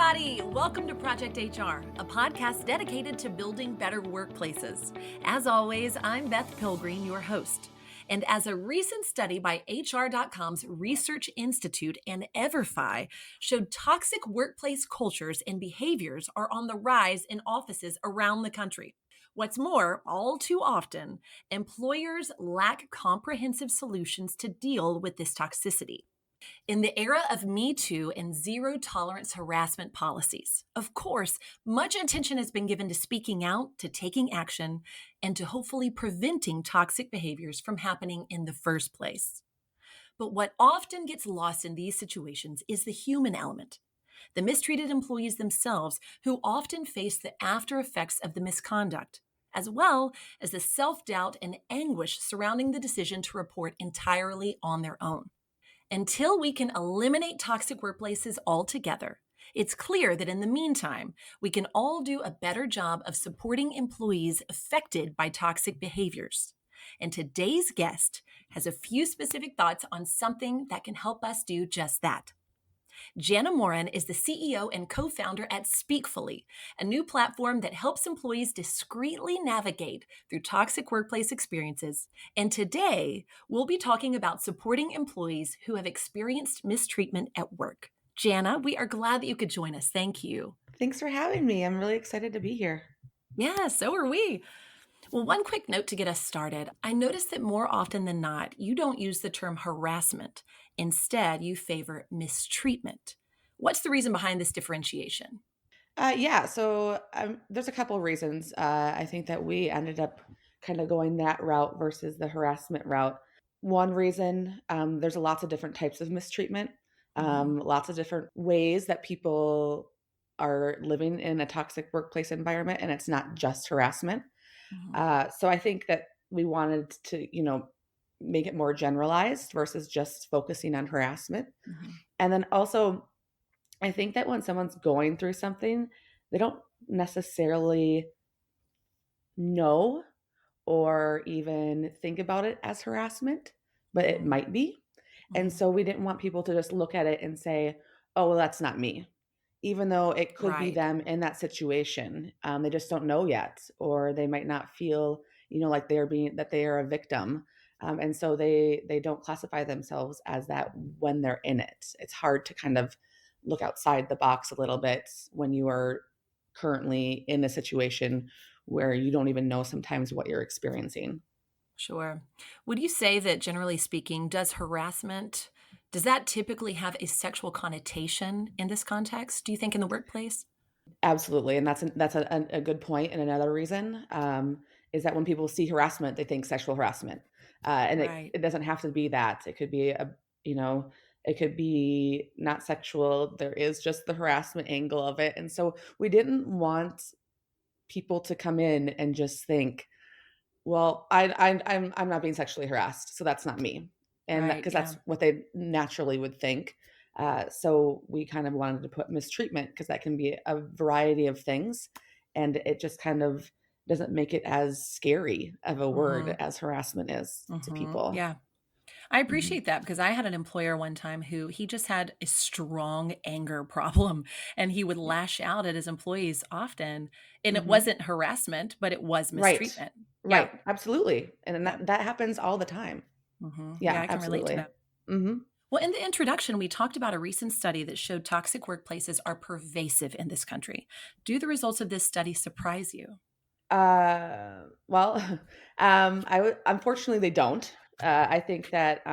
everybody. Welcome to Project HR, a podcast dedicated to building better workplaces. As always, I'm Beth Pilgreen, your host. And as a recent study by HR.com's Research Institute and 𝐓𝐸 showed, toxic workplace cultures and behaviors are on the rise in offices around the country. What's more, all too often, employers lack comprehensive solutions to deal with this toxicity. In the era of Me Too and zero-tolerance harassment policies, of course, much attention has been given to speaking out, to taking action, and to hopefully preventing toxic behaviors from happening in the first place. But what often gets lost in these situations is the human element. The mistreated employees themselves, who often face the after effects of the misconduct, as well as the self-doubt and anguish surrounding the decision to report entirely on their own. Until we can eliminate toxic workplaces altogether, it's clear that in the meantime, we can all do a better job of supporting employees affected by toxic behaviors. And today's guest has a few specific thoughts on something that can help us do just that. Jana Morrin is the CEO and co-founder at Speakfully, a new platform that helps employees discreetly navigate through toxic workplace experiences. And today, we'll be talking about supporting employees who have experienced mistreatment at work. Jana, we are glad that you could join us. Thank you. Thanks for having me. I'm really excited to be here. Yeah, so are we. Well, one quick note to get us started. I noticed that more often than not, you don't use the term harassment. Instead, you favor mistreatment. What's the reason behind this differentiation? So there's a couple of reasons. I think that we ended up kind of going that route versus the harassment route. One reason, there's lots of different types of mistreatment, lots of different ways that people are living in a toxic workplace environment, and it's not just harassment. So I think that we wanted to, make it more generalized versus just focusing on harassment. And then also, I think that when someone's going through something, they don't necessarily know or even think about it as harassment, but it might be. And so we didn't want people to just look at it and say, oh, well, that's not me, even though it could be Right. them in that situation. They just don't know yet, or they might not feel, like that they are a victim. And so they don't classify themselves as that when they're in it. It's hard to kind of look outside the box a little bit when you are currently in a situation where you don't even know sometimes what you're experiencing. Sure. Would you say that generally speaking, does that typically have a sexual connotation in this context, do you think, in the workplace? Absolutely. And that's a good point. And another reason is that when people see harassment, they think sexual harassment. And Right. it doesn't have to be that. It could be it could be not sexual. There is just the harassment angle of it. And so we didn't want people to come in and just think, well, I'm not being sexually harassed, so that's not me, and Right. because Yeah. that's what they naturally would think. So we kind of wanted to put mistreatment because that can be a variety of things, and it just kind of doesn't make it as scary of a word hmm as harassment is to people. Yeah. I Mhm. appreciate that because I had an employer one time who he just had a strong anger problem and he would Yeah. lash out at his employees often. And it Mhm. wasn't harassment, but it was Right. mistreatment. Yeah. Right. Absolutely, and then Yeah. that happens all the time. Yeah. Yeah. I can relate to Absolutely. that. Mhm. Well, in the introduction, we talked about a recent study that showed toxic workplaces are pervasive in this country. Do the results of this study surprise you? Well, unfortunately, they don't. I think that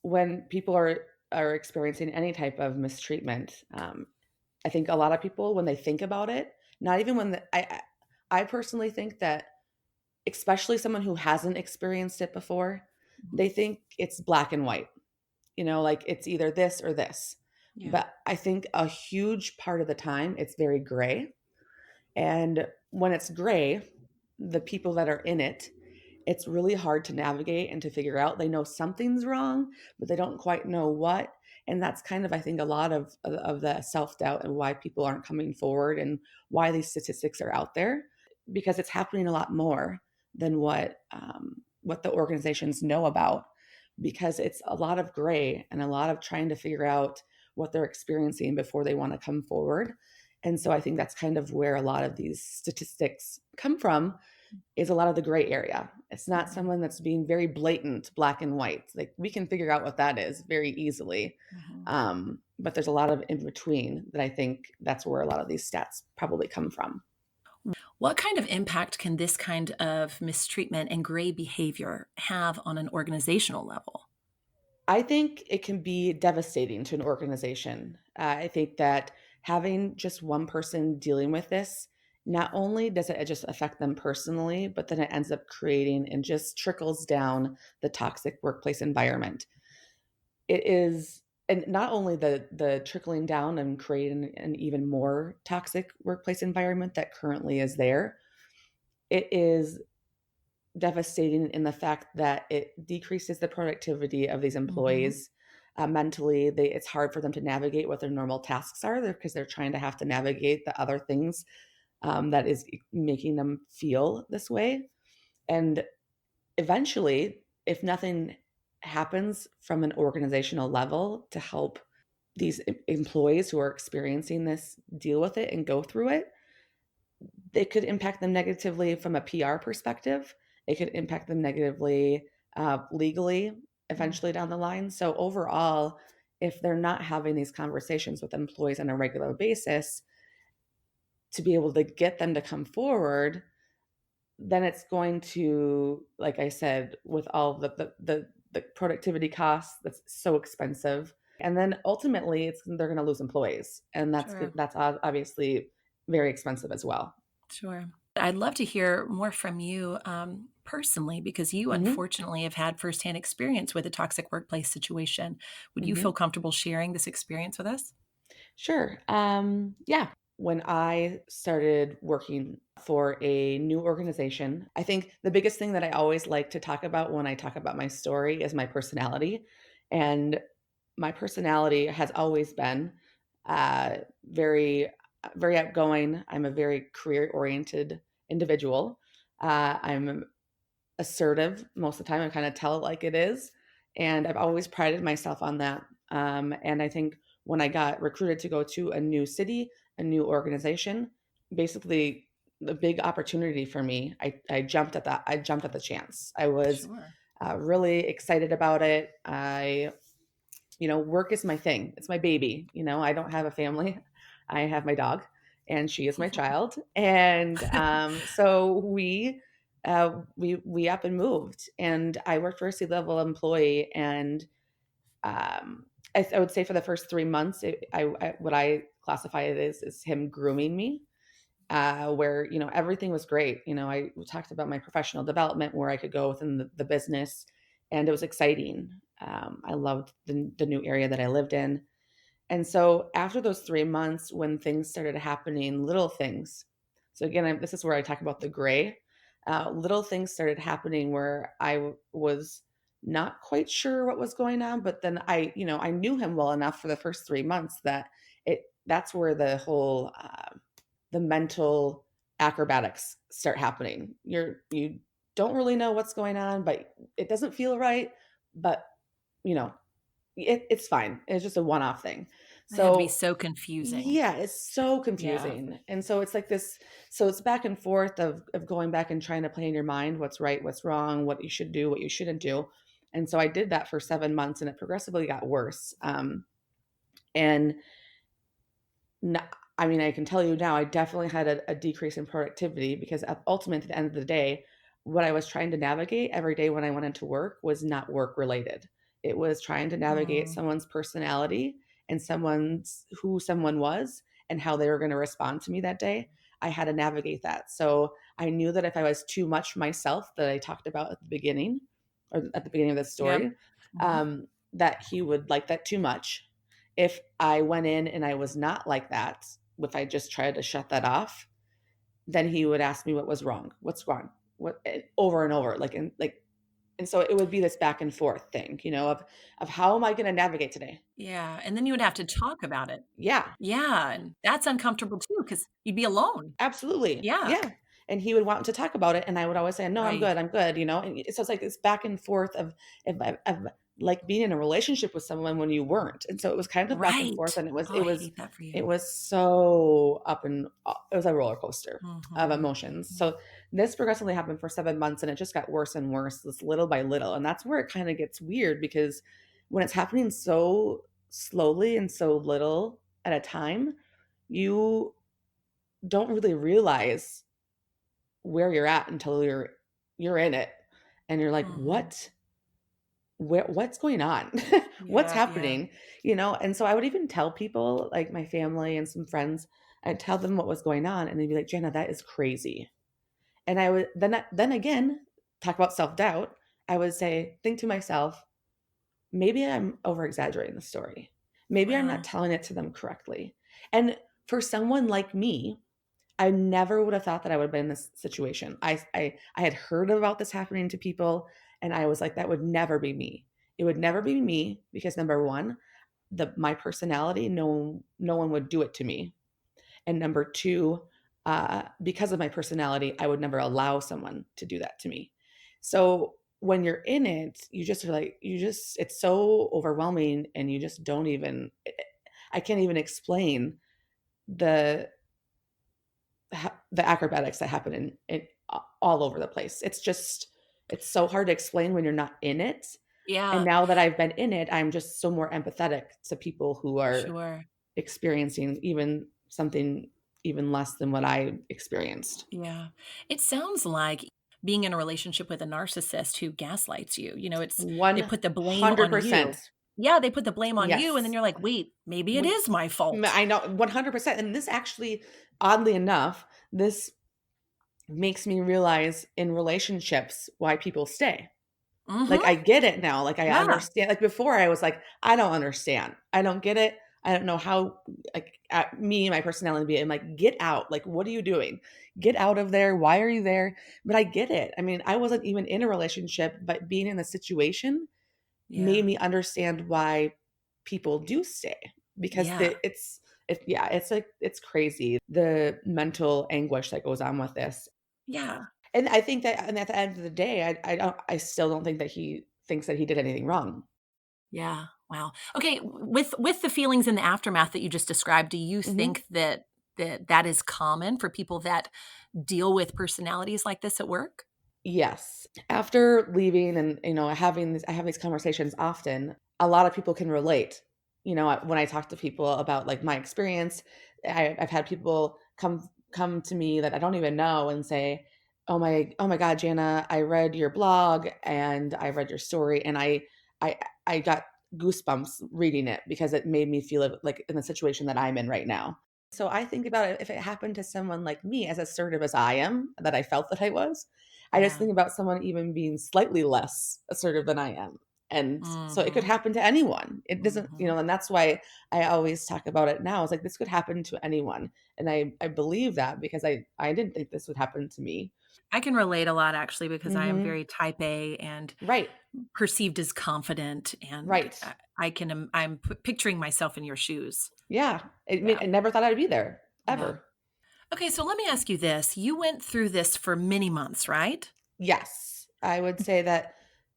when people are experiencing any type of mistreatment, I think a lot of people, when they think about it, not even when I personally think that, especially someone who hasn't experienced it before, Mhm. they think it's black and white. Like it's either this or this. Yeah. But I think a huge part of the time, it's very gray. And when it's gray, the people that are in it, it's really hard to navigate and to figure out. They know something's wrong, but they don't quite know what. And that's kind of, I think, a lot of the self-doubt and why people aren't coming forward and why these statistics are out there, because it's happening a lot more than what the organizations know about, because it's a lot of gray and a lot of trying to figure out what they're experiencing before they want to come forward. And so I think that's kind of where a lot of these statistics come from, is a lot of the gray area. It's not someone that's being very blatant, black and white. Like, we can figure out what that is very easily. But there's a lot of in between that I think that's where a lot of these stats probably come from. What kind of impact can this kind of mistreatment and gray behavior have on an organizational level? I think it can be devastating to an organization. I think that having just one person dealing with this, not only does it just affect them personally, but then it ends up creating and just trickles down the toxic workplace environment. It is, and not only the trickling down and creating an even more toxic workplace environment that currently is there, it is devastating in the fact that it decreases the productivity of these employees. Mentally. It's hard for them to navigate what their normal tasks are because they're trying to have to navigate the other things that is making them feel this way. And eventually, if nothing happens from an organizational level to help these employees who are experiencing this deal with it and go through it, it could impact them negatively from a PR perspective. It could impact them negatively legally eventually down the line. So overall, if they're not having these conversations with employees on a regular basis to be able to get them to come forward, then it's going to, like I said, with all the productivity costs, that's so expensive. And then ultimately they're going to lose employees. And that's obviously very expensive as well. Sure. I'd love to hear more from you personally, because you unfortunately have had firsthand experience with a toxic workplace situation. Would you feel comfortable sharing this experience with us? Sure. Yeah. When I started working for a new organization, I think the biggest thing that I always like to talk about when I talk about my story is my personality. And my personality has always been very, very outgoing. I'm a very career-oriented individual. I'm assertive most of the time. I kind of tell it like it is. And I've always prided myself on that. And I think when I got recruited to go to a new city, a new organization, basically the big opportunity for me, I jumped at that. I jumped at the chance. I was really excited about it. Work is my thing. It's my baby. I don't have a family. I have my dog, and she is my child. And so we up and moved, and I worked for a C-level employee. And I would say for the first 3 months, what I classify it as him grooming me, where, everything was great. I talked about my professional development, where I could go within the business, and it was exciting. I loved the new area that I lived in. And so after those 3 months, when things started happening, little things. So again, this is where I talk about the gray. Little things started happening where I was not quite sure what was going on, but then I knew him well enough for the first 3 months that that's where the whole the mental acrobatics start happening. You don't really know what's going on, but it doesn't feel right. But it's fine. It's just a one-off thing. So it had to be so confusing. Yeah, it's so confusing. Yeah. And so it's like this, so it's back and forth of going back and trying to play in your mind what's right, what's wrong, what you should do, what you shouldn't do. And so I did that for 7 months, and it progressively got worse. And I can tell you now, I definitely had a decrease in productivity, because ultimately at the end of the day, what I was trying to navigate every day when I went into work was not work related. It was trying to navigate someone's personality and who someone was and how they were going to respond to me that day. I had to navigate that. So I knew that if I was too much myself, that I talked about at the beginning of the story, that he would like that too much. If I went in and I was not like that, if I just tried to shut that off, then he would ask me what was wrong, what's wrong, what, over and over, and so it would be this back and forth thing, of how am I going to navigate today? Yeah. And then you would have to talk about it. Yeah. Yeah. And that's uncomfortable too, because you'd be alone. Absolutely. Yeah. Yeah. And he would want to talk about it. And I would always say, no, I'm good. And so it's like this back and forth of like being in a relationship with someone when you weren't. And so it was kind of back and forth, Right. and Oh, I hate that for you. it was so it was a roller coaster of Mhm. emotions. So this progressively happened for 7 months, and it just got worse and worse, this little by little. And that's where it kind of gets weird, because when it's happening so slowly and so little at a time, you don't really realize where you're at until you're in it, and you're like, Mhm. what's going on? What's Yeah, yeah. happening? And so I would even tell people, like my family and some friends, I'd tell them what was going on, and they'd be like, Jana, that is crazy. And I would then again, talk about self-doubt. I would say, think to myself, maybe I'm over exaggerating the story. Maybe I'm not Wow. telling it to them correctly. And for someone like me, I never would have thought that I would have been in this situation. I had heard about this happening to people, and I was like, that would never be me. It would never be me, because number one, my personality, no one would do it to me. And number two, because of my personality, I would never allow someone to do that to me. So when you're in it, you just are like, it's so overwhelming, and you just don't even, I can't even explain the the acrobatics that happen in all over the place. It's so hard to explain when you're not in it. And Yeah, now that I've been in it, I'm just so more empathetic to people who are sure. experiencing even something even less than what I experienced. Yeah. It sounds like being in a relationship with a narcissist who gaslights you. They put the blame on you. 100%. Yeah, they put the blame on you, and then Yes. you're like, "Wait, maybe it We is my fault." I know 100%. And this actually, oddly enough, this makes me realize in relationships why people stay. Like, Mhm. I get it now, like, I Yeah. understand. Like, before I was like, "I don't understand. I don't get it. I don't know how," like, me, my personality be, I'm like, "Get out. Like, what are you doing? Get out of there. Why are you there?" But I get it. I mean, I wasn't even in a relationship, but being in the situation Yeah. made me understand why people do stay, because Yeah. yeah, it's like, it's crazy, the mental anguish that goes on with this. Yeah. And I think that, and at the end of the day, I still don't think that he thinks that he did anything wrong. Yeah. Wow. Okay, with the feelings in the aftermath that you just described, do you Mhm. think that is common for people that deal with personalities like this at work? Yes. After leaving, and, I have these conversations often, a lot of people can relate. When I talk to people about, like, my experience, I've had people come to me that I don't even know and say, "Oh my god, Jana, I read your blog and I read your story, and I I got goosebumps reading it, because it made me feel like in the situation that I'm in right now." So I think about it, if it happened to someone like me, as assertive as I am, that I felt that I was, I just Yeah. think about someone even being slightly less assertive than I am. And so it could Mhm. happen to anyone. It doesn't, Mhm. and that's why I always talk about it now. It's like, this could happen to anyone. And I believe that, because I didn't think this would happen to me. I can relate a lot actually because I am Mhm. very type A and Right. perceived as confident, and Right. I'm picturing myself in your shoes. Yeah. Yeah. I never thought I'd be there, Yeah. ever. Okay, so let me ask you this. You went through this for many months, right? Yes. I would say that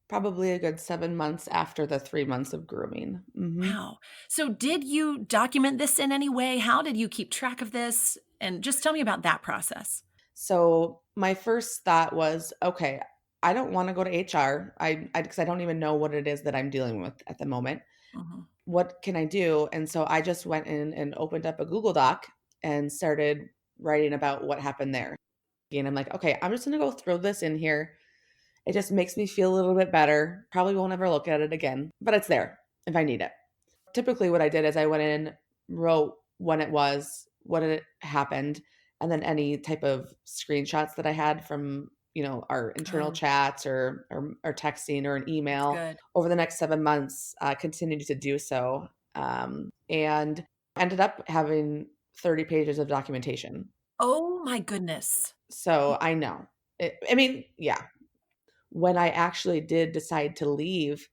probably a good 7 months after the 3 months of grooming. Mhm. Wow. So did you document this in any way? How did you keep track of this? And just tell me about that process. So my first thought was, okay, I don't want to go to HR. Because I don't even know what it is that I'm dealing with at the moment. Mhm. What can I do? And so I just went in and opened up a Google Doc and started writing about what happened there. And I'm like, okay, I'm just going to go throw this in here. It just makes me feel a little bit better. Probably won't ever look at it again, but it's there if I need it. Typically, what I did is I went in, wrote when it was, what had happened, and then any type of screenshots that I had from, our internal Oh, chats, or texting, or an that's email. good. Over the next 7 months, continued to do so, and ended up having 30 pages of documentation. Oh my goodness. So I know. I mean, yeah. When I actually did decide to leave,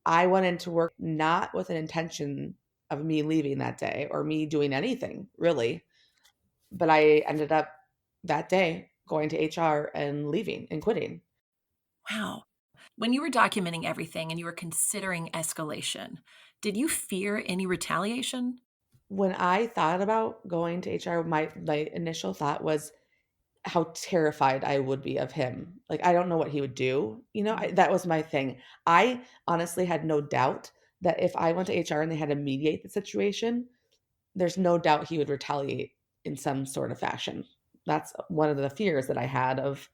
I went into work not with an intention of me leaving that day or me doing anything really, but I ended up that day going to HR and leaving and quitting. Wow. When you were documenting everything and you were considering escalation, did you fear any retaliation? When I thought about going to HR, my initial thought was how terrified I would be of him. Like, I don't know what he would do. That was my thing. I honestly had no doubt that if I went to HR and they had to mediate the situation, there's no doubt he would retaliate in some sort of fashion. That's one of the fears that I had of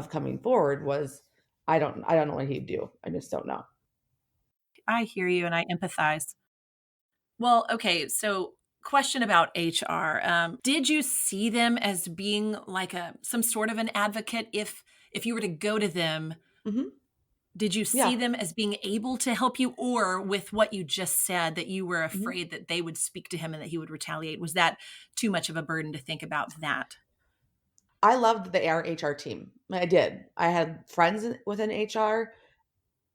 coming forward was I don't know what he'd do. I just don't know. I hear you and I empathize. Well, okay, so question about HR. Did you see them as being like some sort of an advocate if you were to go to them? Hmm. Did you Yeah. see them as being able to help you, or with what you just said that you were Hmm. afraid that they would speak to him and that he would retaliate? Was that too much of a burden to think about that? I loved our HR team. I did. I had friends within HR,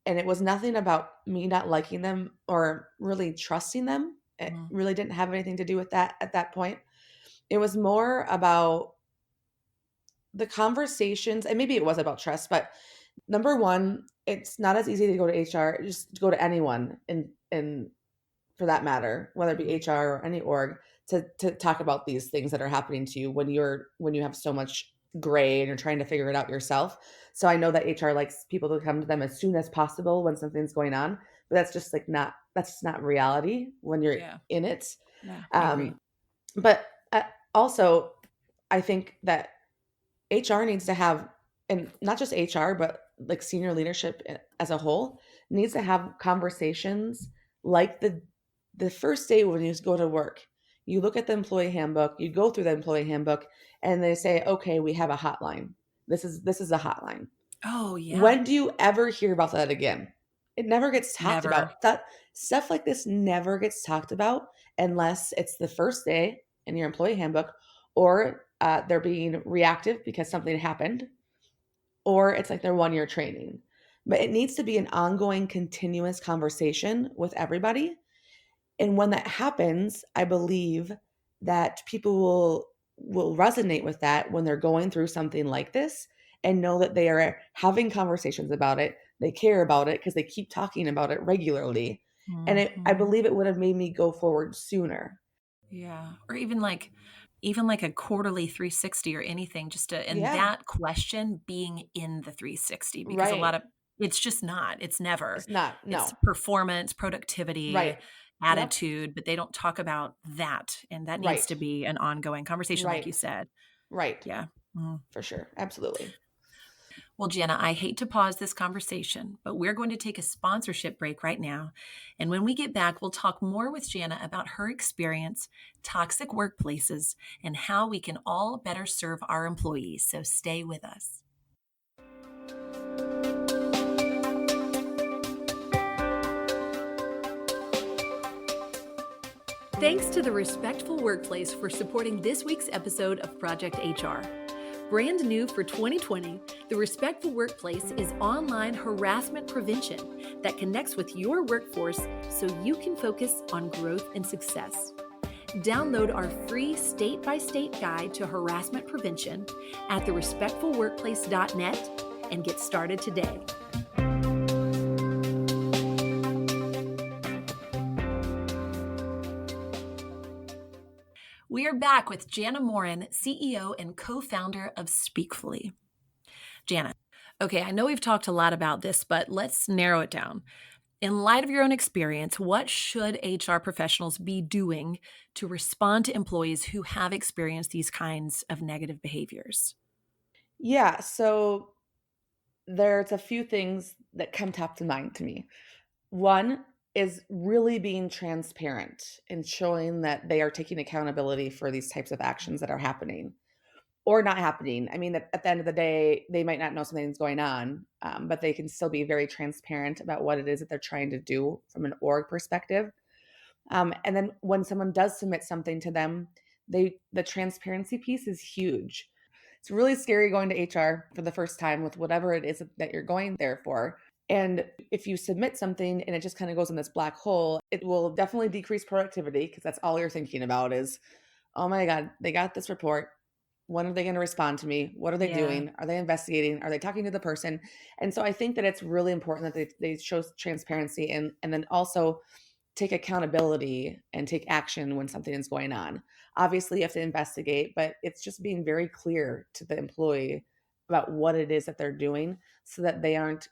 and it was nothing about me not liking them or really trusting them. It Mhm. really didn't have anything to do with that at that point. It was more about the conversations, and maybe it was about trust, but number one, it's not as easy to go to HR, just go to anyone in for that matter, whether it be Mhm. HR or any org, to talk about these things that are happening to you when you have so much gray and you're trying to figure it out yourself. So I know that HR likes people to come to them as soon as possible when something's going on, but that's just not reality when you're Yeah. in it. Yeah, I agree. Um, but also, I think that HR needs to have, and not just HR, but like senior leadership as a whole needs to have conversations like the first day when you go to work. You look at the employee handbook, you go through the employee handbook, and they say, "Okay, we have a hotline. This is a hotline." Oh, yeah. When do you ever hear about that again? It never gets talked Never. about. That stuff like this never gets talked about unless it's the first day in your employee handbook, or they're being reactive because something happened, or it's like their 1 year training. But it needs to be an ongoing, continuous conversation with everybody. And when that happens, I believe that people will resonate with that when they're going through something like this and know that they are having conversations about it. They care about it because they keep talking about it regularly. And I Mhm. believe it would have made me go forward sooner. Yeah, or even like a quarterly 360 or anything, just to and Yeah, that question being in the 360, because a lot right. of it's just not. It's never. It's not, It's no. performance, productivity, Right. Yep. attitude, but they don't talk about that, and that needs Right. to be an ongoing conversation like you Right. said. Right. Yeah. Mhm. For sure. Absolutely. Well, Jana, I hate to pause this conversation, but we're going to take a sponsorship break right now. And when we get back, we'll talk more with Jana about her experience, toxic workplaces, and how we can all better serve our employees. So stay with us. Thanks to the Respectful Workplace for supporting this week's episode of Project HR. Brand new for 2020, the Respectful Workplace is online harassment prevention that connects with your workforce so you can focus on growth and success. Download our free state-by-state guide to harassment prevention at therespectfulworkplace.net and get started today. We are back with Jana Morrin, CEO and co-founder of Speakfully. Jana, okay, I know we've talked a lot about this, but let's narrow it down. In light of your own experience, what should HR professionals be doing to respond to employees who have experienced these kinds of negative behaviors? Yeah. So there's a few things that come top to mind to me. One is really being transparent and showing that they are taking accountability for these types of actions that are happening or not happening. I mean, at the end of the day, they might not know something's going on, but they can still be very transparent about what it is that they're trying to do from an org perspective. And then when someone does submit something to them, the transparency piece is huge. It's really scary going to HR for the first time with whatever it is that you're going there for. And if you submit something and it just kind of goes in this black hole, it will definitely decrease productivity because that's all you're thinking about is, oh my God, they got this report. When are they going to respond to me? What are they Yeah. doing? Are they investigating? Are they talking to the person? And so I think that it's really important that they show transparency and then also take accountability and take action when something is going on. Obviously, you have to investigate, but it's just being very clear to the employee about what it is that they're doing so that they aren't,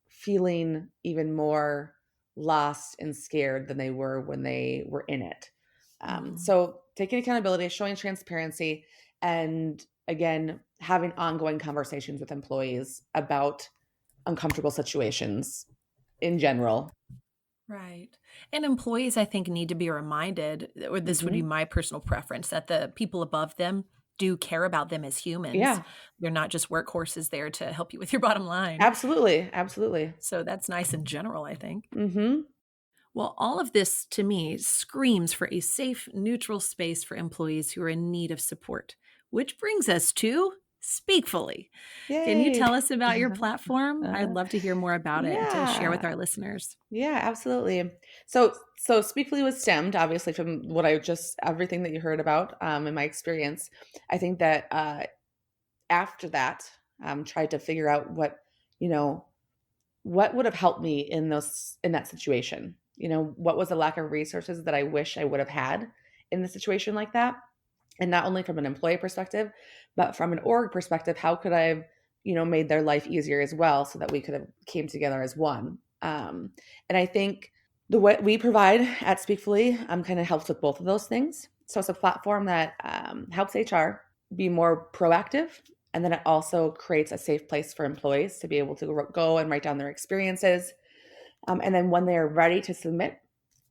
feeling even more lost and scared than they were when they were in it. Mhm. So taking accountability, showing transparency, and again, having ongoing conversations with employees about uncomfortable situations in general. Right. And employees, I think, need to be reminded, or this would be Hmm. my personal preference, that the people above them do care about them as humans. Yeah, They're not just workhorses there to help you with your bottom line. absolutely. Absolutely. So that's nice in general, I think. Hmm. Well, all of this to me screams for a safe, neutral space for employees who are in need of support, which brings us to Speakfully. Can you Yay. tell us about your platform? I'd love to hear more about it and to share with Yeah. our listeners. Yeah, absolutely. So Speakfully was stemmed obviously from what I just everything that you heard about in my experience. I think that after that, tried to figure out you know, what would have helped me in that situation. What was the lack of resources that I wish I would have had in the situation like that? And not only from an employee perspective, but from an org perspective, how could I have, made their life easier as well so that we could have came together as one. And I think the way we provide at Speakfully kind of helps with both of those things. So it's a platform that helps HR be more proactive. And then it also creates a safe place for employees to be able to go and write down their experiences. And then when they're ready to submit,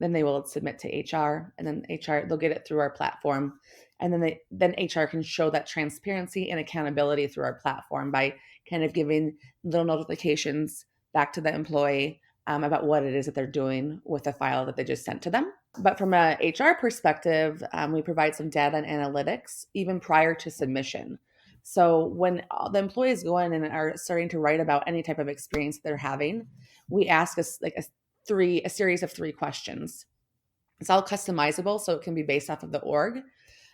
then they will submit to HR, and then HR they'll get it through our platform, and then HR can show that transparency and accountability through our platform by kind of giving little notifications back to the employee about what it is that they're doing with the file that they just sent to them. But from a HR perspective, we provide some data and analytics even prior to submission. So when the employees go in and are starting to write about any type of experience they're having, we ask us like a series of 3 questions. It's all customizable, so it can be based off of the org.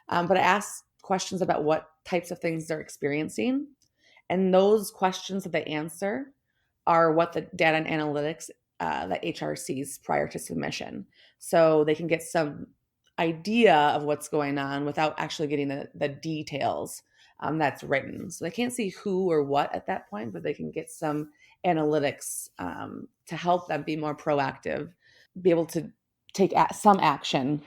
But I ask questions about what types of things they're experiencing, and those questions that they answer are what the data and analytics that HR sees prior to submission, so they can get some idea of what's going on without actually getting the details that's written. So they can't see who or what at that point, but they can get some analytics to help them be more proactive, be able to take some action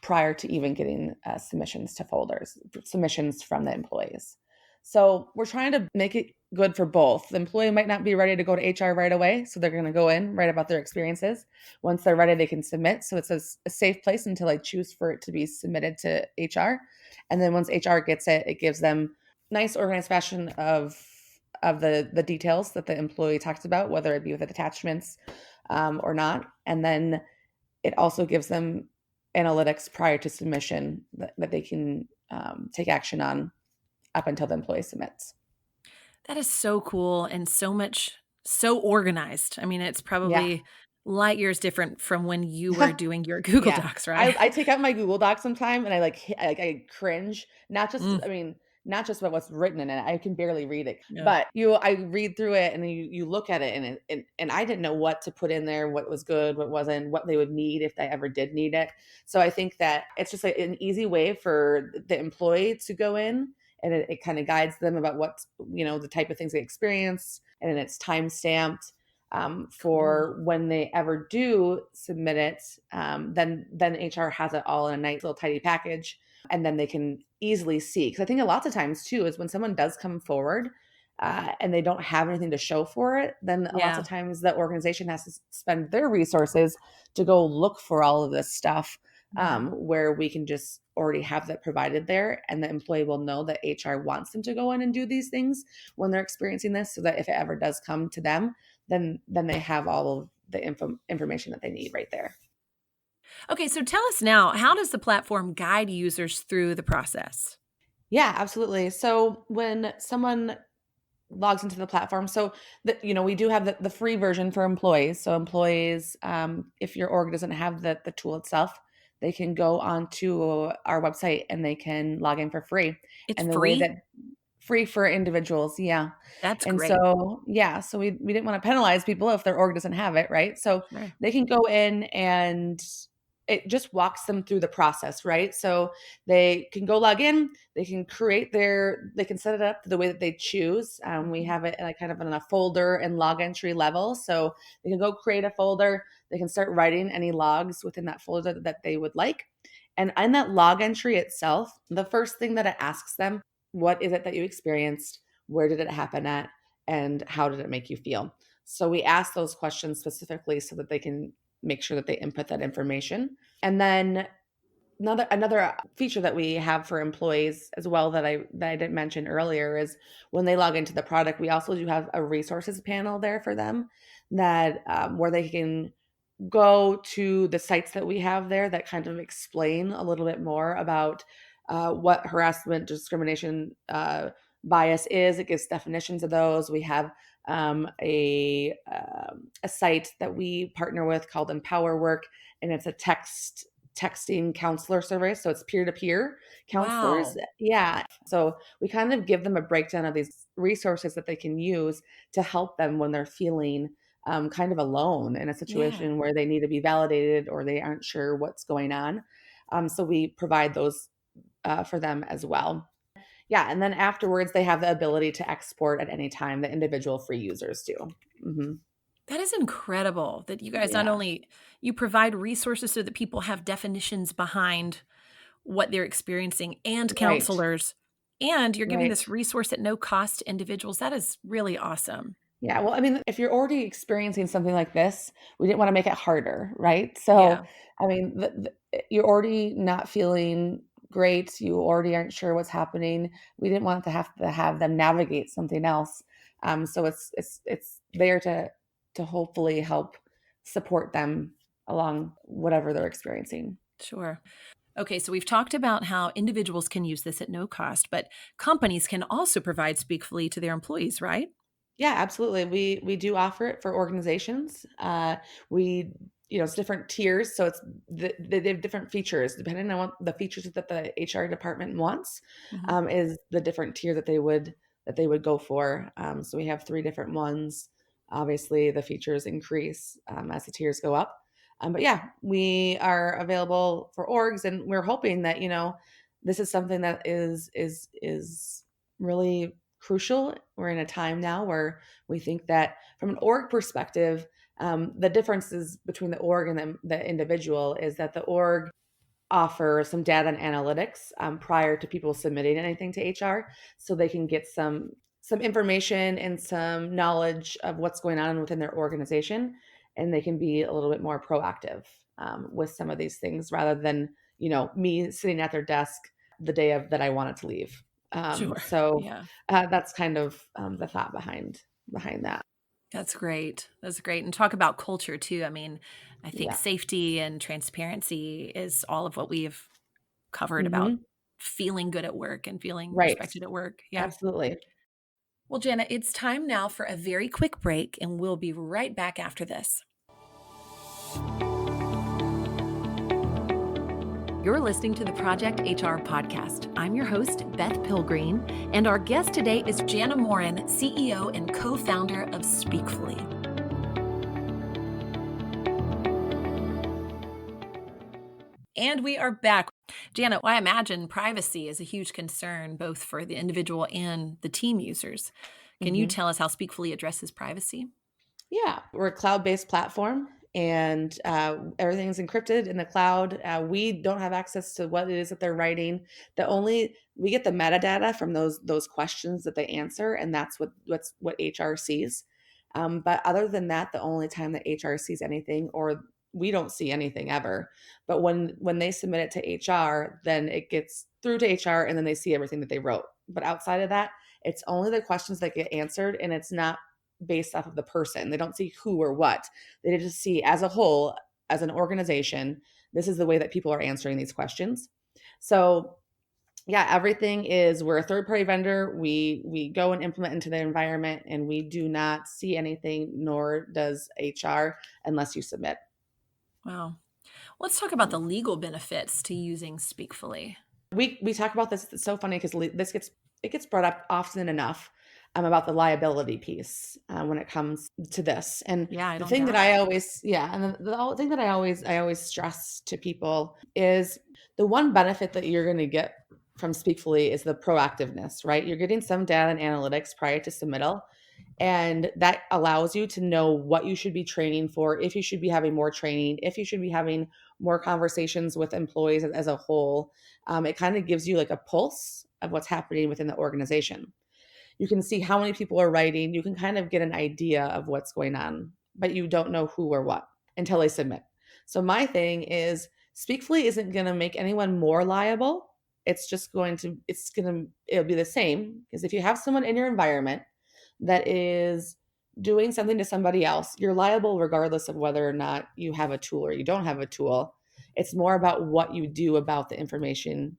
prior to even getting submissions to folders, submissions from the employees. So we're trying to make it good for both. The employee might not be ready to go to HR right away, so they're going to go in, write about their experiences. Once they're ready, they can submit. So it's a safe place until I choose for it to be submitted to HR. And then once HR gets it, it gives them nice organized fashion of the details that the employee talked about, whether it be with attachments or not. And then it also gives them analytics prior to submission that they can take action on up until the employee submits. That is so cool and so organized. I mean, it's Yeah. probably light years different from when you were doing your Google Yeah. Docs, right? I take out my Google Doc sometime and I cringe. Mm, Not just about what's written in it. I can barely read it. yeah. But I read through it and then you look at it and I didn't know what to put in there, what was good, what wasn't, what they would need if they ever did need it. So I think that it's just like an easy way for the employee to go in, and it kind of guides them about what, the type of things they experience, and then it's time stamped Cool. for when they ever do submit it. Then HR has it all in a nice little tidy package, and then they can easily see. Because I think a lot of times too is when someone does come forward and they don't have anything to show for it, then lots Yeah. of times the organization has to spend their resources to go look for all of this stuff, Yeah. where we can just already have that provided there, and the employee will know that HR wants them to go in and do these things when they're experiencing this, so that if it ever does come to them, then they have all of the information that they need right there. Okay, so tell us now, how does the platform guide users through the process? Yeah, absolutely. So when someone logs into the platform, so we do have the free version for employees. So employees, if your org doesn't have the tool itself, they can go onto our website and they can log in for free. It's And the way free? that free for individuals, yeah. That's And great. so, yeah, so we didn't want to penalize people if their org doesn't have it, right? So Sure. they can go in and it just walks them through the process, right? So they can go log in, they can they can set it up the way that they choose. We Mhm. have it like kind of on a folder and log entry level. So they can go create a folder, they can start writing any logs within that folder that they would like. And in that log entry itself, the first thing that it asks them, what is it that you experienced? Where did it happen at? And how did it make you feel? So we ask those questions specifically so that they can make sure that they input that information. And then another feature that we have for employees as well that I didn't mention earlier is when they log into the product, we also do have a resources panel there for them that where they can go to the sites that we have there that kind of explain a little bit more about what harassment, discrimination, bias is. It gives definitions of those. We have a site that we partner with called Empower Work, and it's a texting counselor service. So it's peer to peer counselors. Wow. Yeah. So we kind of give them a breakdown of these resources that they can use to help them when they're feeling kind of alone in a Yeah. situation where they need to be validated or they aren't sure what's going on. So we provide those for them as well. Yeah, and then afterwards, they have the ability to export at any time. The individual free users do. Hmm. That is incredible that you guys not Yeah, only you provide resources so that people have definitions behind what they're experiencing and right, counselors, and you're giving right. this resource at no cost to individuals. That is really awesome. Yeah, well, I mean, if you're already experiencing something like this, we didn't want to make it harder, right? So, Yeah, I mean, you're already not feeling great. You already aren't sure what's happening. We didn't want to have them navigate something else. So it's there to hopefully help support them along whatever they're experiencing. sure. Okay, so we've talked about how individuals can use this at no cost, but companies can also provide Speakfully to their employees, right? Yeah, absolutely. We do offer it for organizations. We it's different tiers, so they have different features depending on what the features that the HR department wants. Mhm. Is the different tier that they would go for. So we have three different ones. Obviously, the features increase as the tiers go up. But yeah, we are available for orgs, and we're hoping that this is something that is really crucial. We're in a time now where we think that from an org perspective, the differences between the org and the individual is that the org offer some data and analytics prior to people submitting anything to HR, so they can get some information and some knowledge of what's going on within their organization, and they can be a little bit more proactive with some of these things rather than me sitting at their desk the day of that I wanted to leave. Sure. So Yeah. that's kind of the thought behind that. That's great. That's great. And talk about culture too. I mean, I think Yeah. safety and transparency is all of what we've covered about Hmm. feeling good at work and feeling Right. respected at work. Yeah. Absolutely. Well, Jana, it's time now for a very quick break, and we'll be right back after this. You're listening to the Project HR podcast. I'm your host, Beth Pilgreen, and our guest today is Jana Morrin, CEO and co-founder of Speakfully. And we are back. Jana, I imagine privacy is a huge concern both for the individual and the team users. Can you Hmm. tell us how Speakfully addresses privacy? Yeah, we're a cloud-based platform, and everything's encrypted in the cloud. We don't have access to what it is that they're writing. The only We get the metadata from those questions that they answer, and that's what HR sees. But other than that, the only time that HR sees anything, or we don't see anything ever. But when they submit it to HR, then it gets through to HR, and then they see everything that they wrote. But outside of that, it's only the questions that get answered, and it's not based off of the person. They don't see who or what. They just see as a whole, as an organization, this is the way that people are answering these questions. So yeah, everything is we're a third party vendor. We go and implement into the environment, and we do not see anything, nor does HR unless you submit. Wow. Let's talk about the legal benefits to using Speakfully. We talk about this. It's so funny because it gets brought up often enough about the liability piece when it comes to this. And Yeah, I the don't thing doubt that it. I always, yeah, and the thing that I always stress to people is the one benefit that you're going to get from Speakfully is the proactiveness, right? You're getting some data and analytics prior to submittal, and that allows you to know what you should be training for, if you should be having more training, if you should be having more conversations with employees as a whole. It kind of gives you like a pulse of what's happening within the organization. You can see how many people are writing. You can kind of get an idea of what's going on, but you don't know who or what until they submit. So my thing is Speakfully isn't going to make anyone more liable. It'll be the same, because if you have someone in your environment that is doing something to somebody else, you're liable regardless of whether or not you have a tool or you don't have a tool. It's more about what you do about the information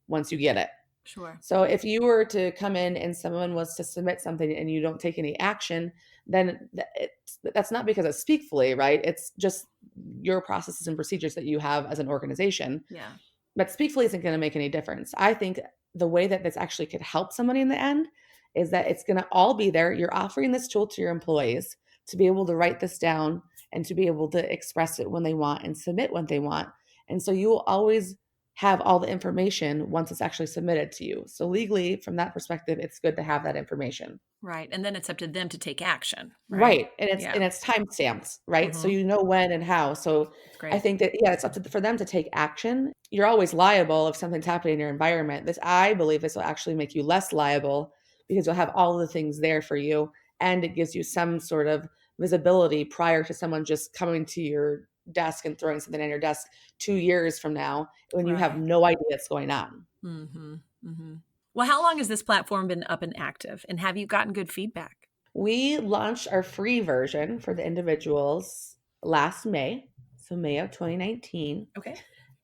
once you get it. Sure. So if you were to come in and someone was to submit something and you don't take any action, then that's not because of Speakfully, right? It's just your processes and procedures that you have as an organization. Yeah. But Speakfully isn't going to make any difference. I think the way that this actually could help somebody in the end is that it's going to all be there. You're offering this tool to your employees to be able to write this down and to be able to express it when they want and submit when they want. And so you will always have all the information once it's actually submitted to you. So legally, from that perspective, it's good to have that information. Right. And then it's up to them to take action. Right. And Yeah. it's timestamped, right? So Mhm. you know when and how. So That's great. I think that, yeah, it's up for them to take action. You're always liable if something's happening in your environment. I believe this will actually make you less liable because you'll have all the things there for you, and it gives you some sort of visibility prior to someone just coming to your desk and throwing something on your desk 2 years from now when you have Right. no idea what's going on. Mm-hmm. Mm-hmm. Well, how long has this platform been up and active? And have you gotten good feedback? We launched our free version for the individuals last May, so May of 2019. Okay.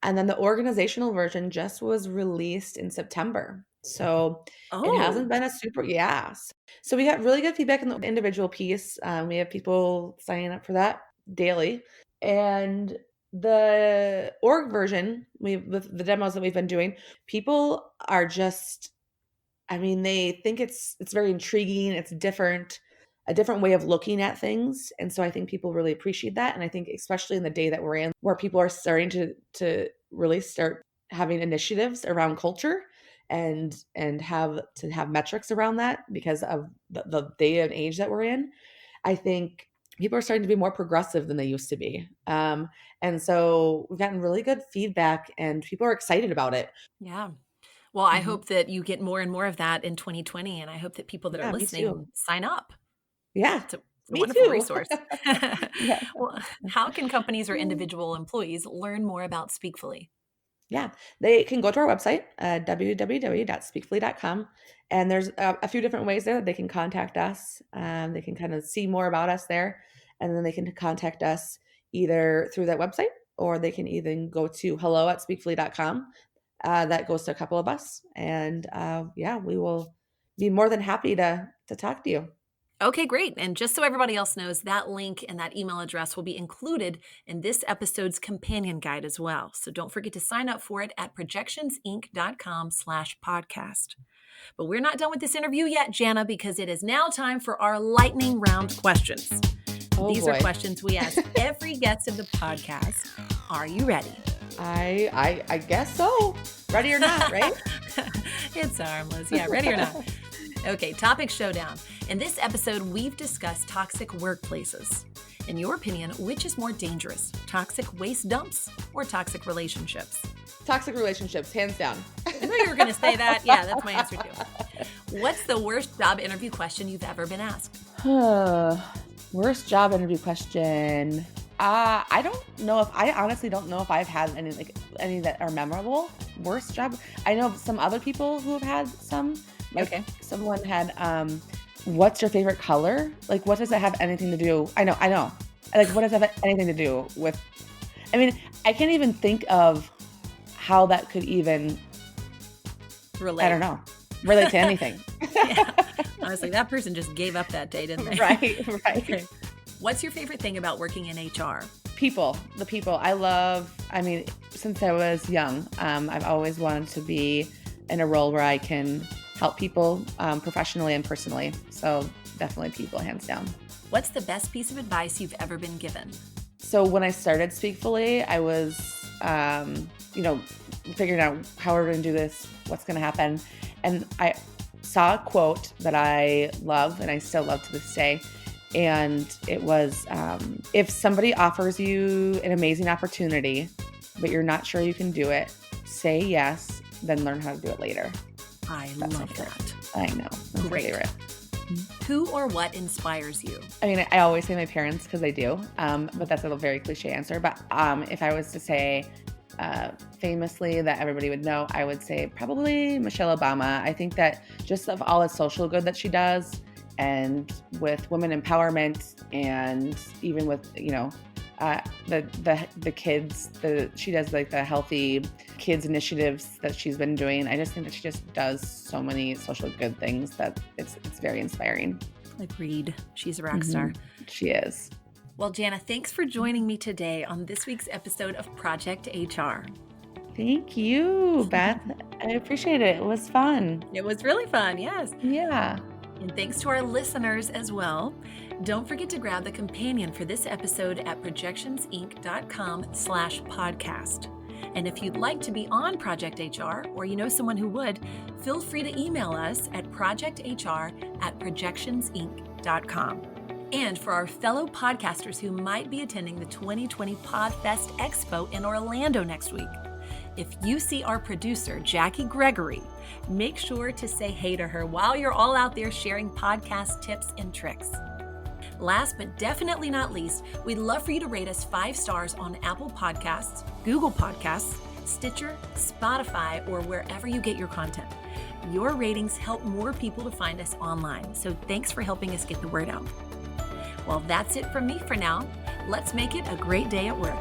And then the organizational version just was released in September. So it hasn't been a super, yes. So we got really good feedback in the individual piece. We have people signing up for that daily. And the org version, with the demos that we've been doing, people are just, I mean, they think it's very intriguing. It's different, a different way of looking at things. And so I think people really appreciate that. And I think especially in the day that we're in, where people are starting to really start having initiatives around culture and have metrics around that because of the day and age that we're in, I think people are starting to be more progressive than they used to be. And so we've gotten really good feedback and people are excited about it. Yeah. Well, I Mhm. hope that you get more and more of that in 2020. And I hope that people that are Yeah, me too. listening sign up. Yeah, It's a me wonderful too. resource. Yeah. Well, how can companies or individual employees learn more about Speakfully? Yeah, they can go to our website, www.speakfully.com, and there's a few different ways there that they can contact us. They can kind of see more about us there, and then they can contact us either through that website or they can even go to hello@speakfully.com. That goes to a couple of us, and yeah, we will be more than happy to talk to you. Okay, great. And just so everybody else knows, that link and that email address will be included in this episode's companion guide as well. So don't forget to sign up for it at projectionsinc.com/podcast. But we're not done with this interview yet, Jana, because it is now time for our lightning round questions. Oh These boy. are questions we ask every guest of the podcast. Are you ready? I guess so. Ready or not, right? It's harmless. Yeah, ready or not? Okay, topic showdown. In this episode, we've discussed toxic workplaces. In your opinion, which is more dangerous, toxic waste dumps or toxic relationships? Toxic relationships, hands down. I knew you were going to say that. Yeah, that's my answer too. What's the worst job interview question you've ever been asked? Worst job interview question. I honestly don't know if I've had any that are memorable. Worst job. I know some other people who have had some. Okay. Someone had, what's your favorite color? Like, what does that have anything to do? I know. Like, what does that have anything to do with? I mean, I can't even think of how that could even Relate. I don't know. Relate to anything. Yeah. Honestly, that person just gave up that day, didn't they? Right. Okay. What's your favorite thing about working in HR? The people. I mean, since I was young, I've always wanted to be in a role where I can help people professionally and personally. So definitely people, hands down. What's the best piece of advice you've ever been given? So when I started Speakfully, I was, figuring out how we're going to do this, what's going to happen. And I saw a quote that I love, and I still love to this day. And it was, if somebody offers you an amazing opportunity, but you're not sure you can do it, say yes, then learn how to do it later. That's love that. I know. That's Great. my favorite. Who or what inspires you? I mean, I always say my parents because they do, but that's a very cliche answer. But if I was to say famously that everybody would know, I would say probably Michelle Obama. I think that just of all the social good that she does, and with women empowerment, and even with the kids, she does like the healthy kids initiatives that she's been doing. I just think that she just does so many social good things that it's very inspiring. Agreed. She's a rock star. She is. Well, Jana, thanks for joining me today on this week's episode of Project HR. Thank you, Beth. I appreciate it. It was fun. It was really fun. Yes. Yeah. And thanks to our listeners as well. Don't forget to grab the companion for this episode at projectionsinc.com/podcast. And if you'd like to be on Project HR, or you know someone who would, feel free to email us at projecthr@projectionsinc.com. And for our fellow podcasters who might be attending the 2020 PodFest Expo in Orlando next week, if you see our producer, Jackie Gregory, make sure to say hey to her while you're all out there sharing podcast tips and tricks. Last but definitely not least, we'd love for you to rate us 5 stars on Apple Podcasts, Google Podcasts, Stitcher, Spotify, or wherever you get your content. Your ratings help more people to find us online, so thanks for helping us get the word out. Well, that's it from me for now. Let's make it a great day at work.